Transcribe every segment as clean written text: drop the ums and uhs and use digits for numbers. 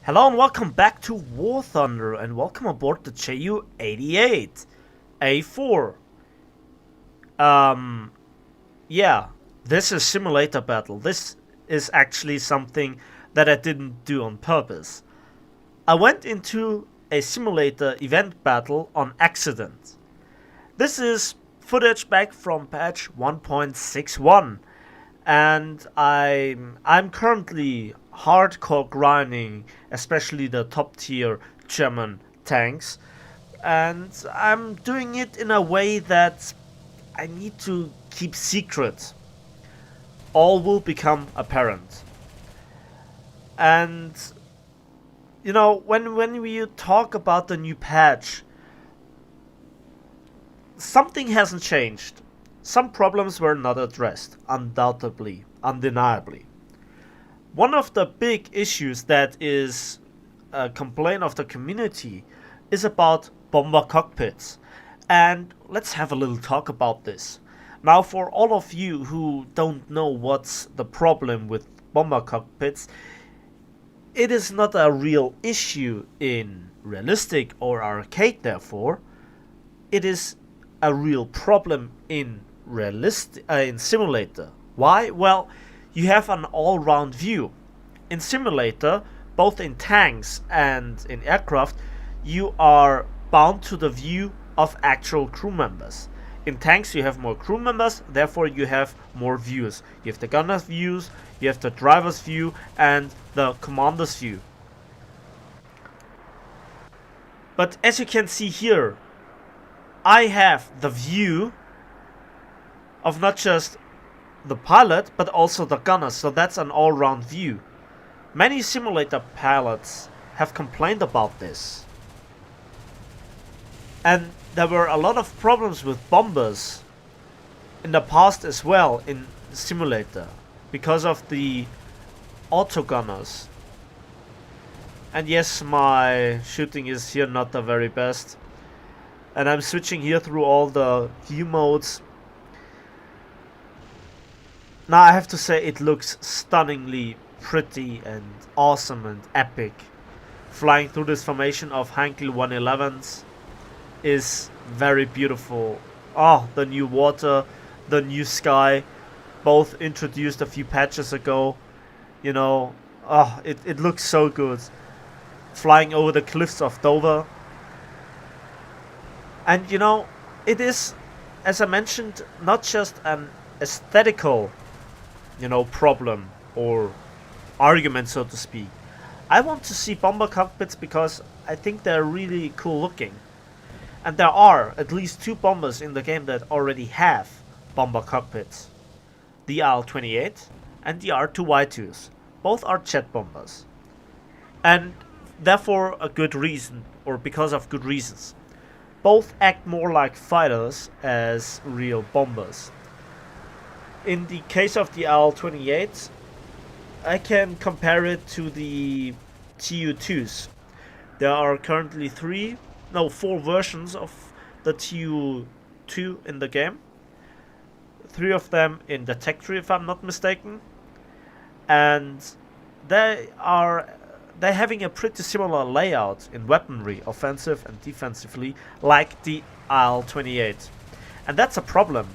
Hello and welcome back to War Thunder and welcome aboard the Ju-88 A-4. Um, yeah, this is simulator battle. This is actually something that I didn't do on purpose. I went into a simulator event battle on accident. This is footage back from patch 1.61 and I'm currently hardcore grinding, especially the top tier German tanks, and I'm doing it in a way that I need to keep secret. All will become apparent. And you know, when we talk about the new patch, something hasn't changed. Some problems were not addressed, undoubtedly, undeniably. One of the big issues that is a complaint of the community is about bomber cockpits. And let's have a little talk about this. Now, for all of you who don't know what's the problem with bomber cockpits, it is not a real issue in realistic or arcade, therefore. It is a real problem in in simulator. Why? Well, you have an all-round view. In simulator, both in tanks and in aircraft, you are bound to the view of actual crew members. In tanks you have more crew members, therefore you have more views. You have the gunner's views, you have the driver's view and the commander's view. But as you can see here, I have the view of not just the pilot but also the gunner, so that's an all-round view. Many simulator pilots have complained about this, and there were a lot of problems with bombers in the past as well in simulator because of the auto gunners. And yes, my shooting is here not the very best, and I'm switching here through all the view modes. Now I have to say it looks stunningly pretty and awesome and epic. Flying through this formation of Heinkel 111s is very beautiful. Oh, the new water, the new sky, both introduced a few patches ago. You know, oh, it looks so good. Flying over the cliffs of Dover. And you know, it is, as I mentioned, not just an aesthetical problem or argument, so to speak. I want to see bomber cockpits because I think they're really cool looking. And there are at least two bombers in the game that already have bomber cockpits. The AL-28 and the R2Y2s. Both are jet bombers. And therefore a good reason, or because of good reasons. Both act more like fighters as real bombers. In the case of the AL-28, I can compare it to the Tu-2s. There are currently four versions of the Tu-2 in the game. 3 of them in the tech tree, if I'm not mistaken. And they're having a pretty similar layout in weaponry, offensive and defensively, like the AL-28. And that's a problem,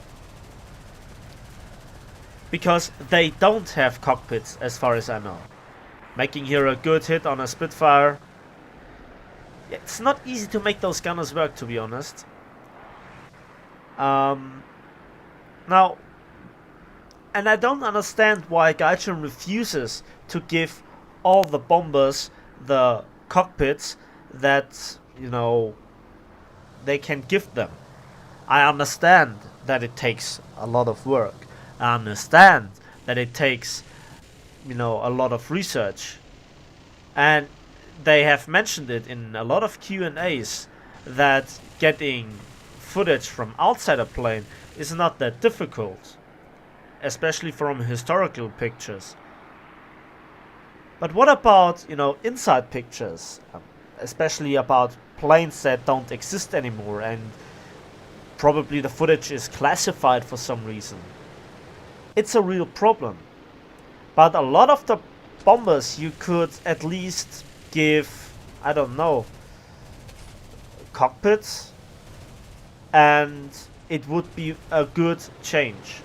because they don't have cockpits as far as I know. Making here a good hit on a Spitfire. It's not easy to make those gunners work, to be honest. Now, and I don't understand why Gaijin refuses to give all the bombers the cockpits that, they can give them. I understand that it takes a lot of work. I understand that it takes, a lot of research. And they have mentioned it in a lot of Q&As that getting footage from outside a plane is not that difficult, especially from historical pictures. But what about, inside pictures, especially about planes that don't exist anymore and probably the footage is classified for some reason? It's a real problem. But a lot of the bombers you could at least give, I don't know, cockpits, and it would be a good change.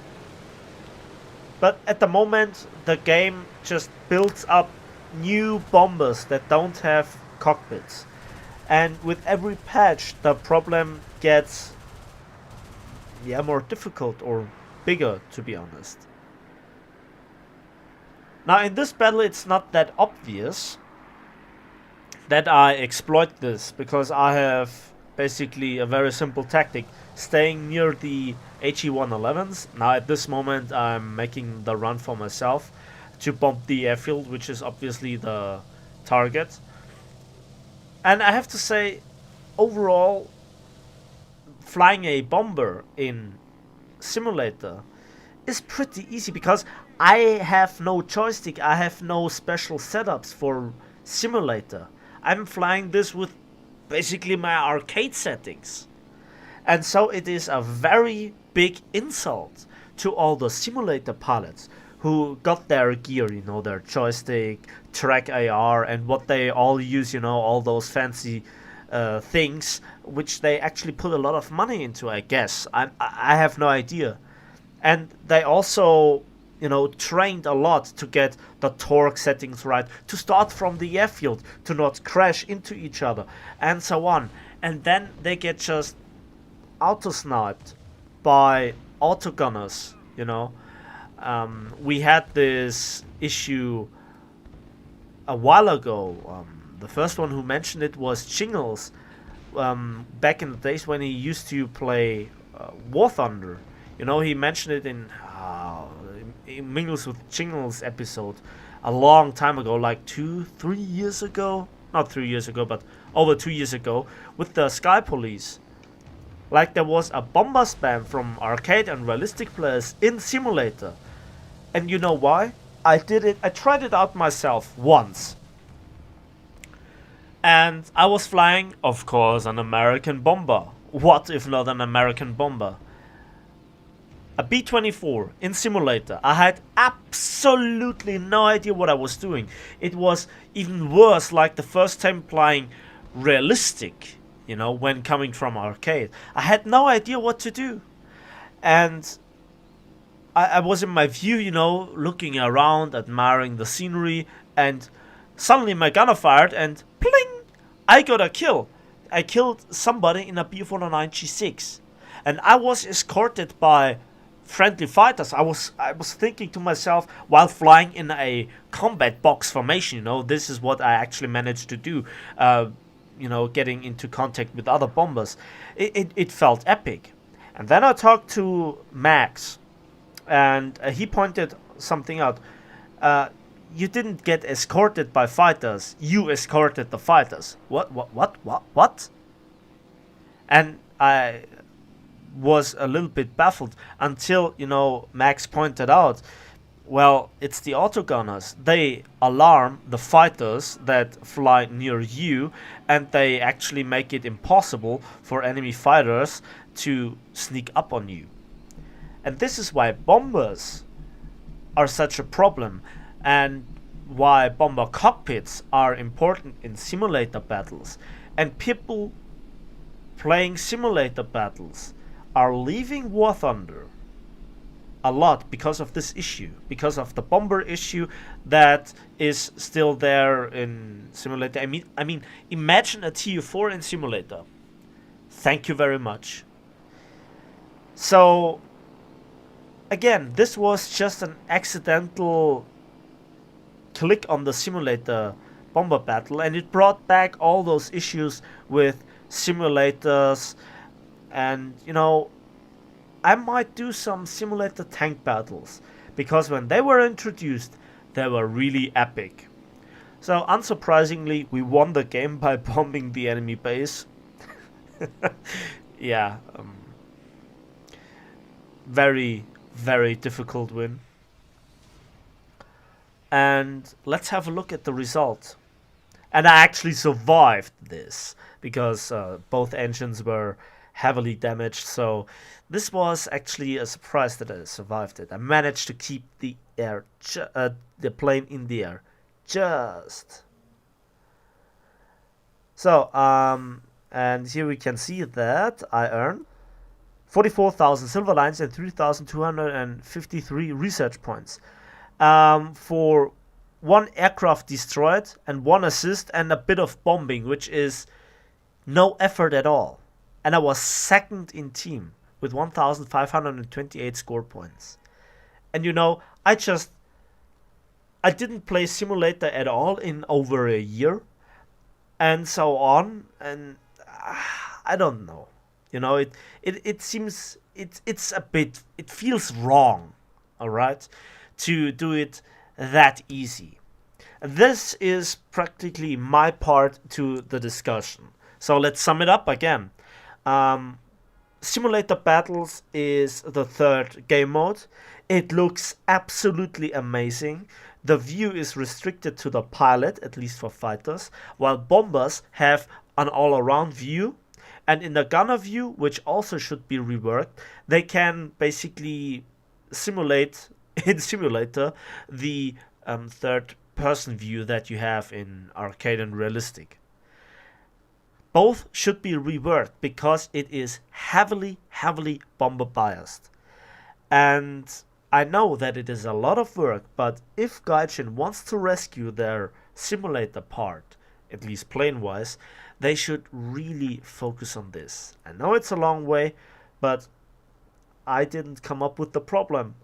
But at the moment, the game just builds up new bombers that don't have cockpits. And with every patch, the problem gets, yeah, more difficult or bigger, to be honest. Now, in this battle, it's not that obvious that I exploit this, because I have basically a very simple tactic, staying near the HE-111s. Now at this moment I'm making the run for myself to bomb the airfield, which is obviously the target. And I have to say, overall, flying a bomber in simulator is pretty easy, because I have no joystick, I have no special setups for simulator. I'm flying this with basically my arcade settings. And so it is a very big insult to all the simulator pilots who got their gear, their joystick, track AR, and what they all use, all those fancy things, which they actually put a lot of money into, I guess. I have no idea. And they also, trained a lot to get the torque settings right, to start from the airfield, to not crash into each other, and so on. And then they get just auto-sniped by autogunners, we had this issue a while ago. The first one who mentioned it was Jingles, back in the days when he used to play War Thunder. He mentioned it in Mingles with Jingles episode a long time ago, like 2-3 years ago. Not 3 years ago, but over 2 years ago, with the Sky Police. Like, there was a bomber spam from arcade and realistic players in simulator. And you know why? I tried it out myself once. And I was flying, of course, an American bomber. What if not an American bomber? A B-24 in simulator. I had absolutely no idea what I was doing. It was even worse, like the first time flying realistic, when coming from arcade. I had no idea what to do. And I was in my view, looking around, admiring the scenery, and suddenly my gunner fired and pling! I got a kill. I killed somebody in a B-49 G6. And I was escorted by friendly fighters. I was thinking to myself, while flying in a combat box formation, this is what I actually managed to do, getting into contact with other bombers. It felt epic. And then I talked to Max, and he pointed something out. You didn't get escorted by fighters, you escorted the fighters. What? And I was a little bit baffled until, Max pointed out, well, it's the autogunners. They alarm the fighters that fly near you, and they actually make it impossible for enemy fighters to sneak up on you. And this is why bombers are such a problem, and why bomber cockpits are important in simulator battles. And people playing simulator battles are leaving War Thunder a lot because of this issue, because of the bomber issue that is still there in simulator. I mean, imagine a TU4 in simulator. Thank you very much. So, again, this was just an accidental click on the simulator bomber battle, and it brought back all those issues with simulators. And, I might do some simulator tank battles, because when they were introduced, they were really epic. So, unsurprisingly, we won the game by bombing the enemy base. Yeah, very, very difficult win. And let's have a look at the result. And I actually survived this, because both engines were heavily damaged, so this was actually a surprise that I survived it. I managed to keep the plane in the air just So, and here we can see that I earned 44,000 silver lines and 3,253 research points. For one aircraft destroyed and one assist and a bit of bombing, which is no effort at all. And I was second in team with 1,528 score points. And you know, I didn't play simulator at all in over a year, and so on, and I don't know. You know, it seems it's a bit, it feels wrong, all right, to do it that easy. This is practically my part to the discussion. So let's sum it up again. Simulator Battles is the third game mode. It looks absolutely amazing. The view is restricted to the pilot, at least for fighters, while bombers have an all-around view. And in the gunner view, which also should be reworked, they can basically simulate in Simulator the third-person view that you have in arcade and realistic. Both should be reworked because it is heavily bomber biased. And I know that it is a lot of work, but if Gaijin wants to rescue their simulator part, at least plane-wise, they should really focus on this. I know it's a long way, but I didn't come up with the problem.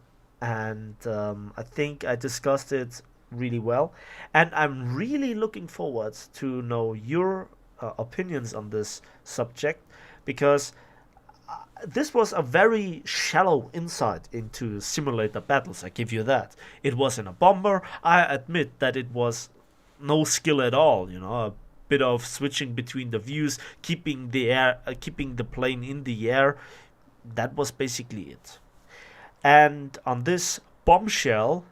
And I think I discussed it really well. And I'm really looking forward to know your opinions on this subject, because this was a very shallow insight into simulator battles, I give you that. It was in a bomber. I admit that it was no skill at all, you know, a bit of switching between the views, keeping the plane in the air. That was basically it. And on this bombshell,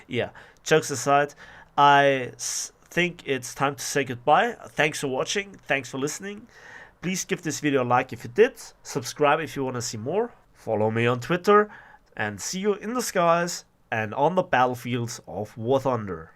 yeah, jokes aside, I think it's time to say goodbye. Thanks for watching. Thanks for listening. Please give this video a like if you did. Subscribe if you want to see more. Follow me on Twitter. And see you in the skies and on the battlefields of War Thunder.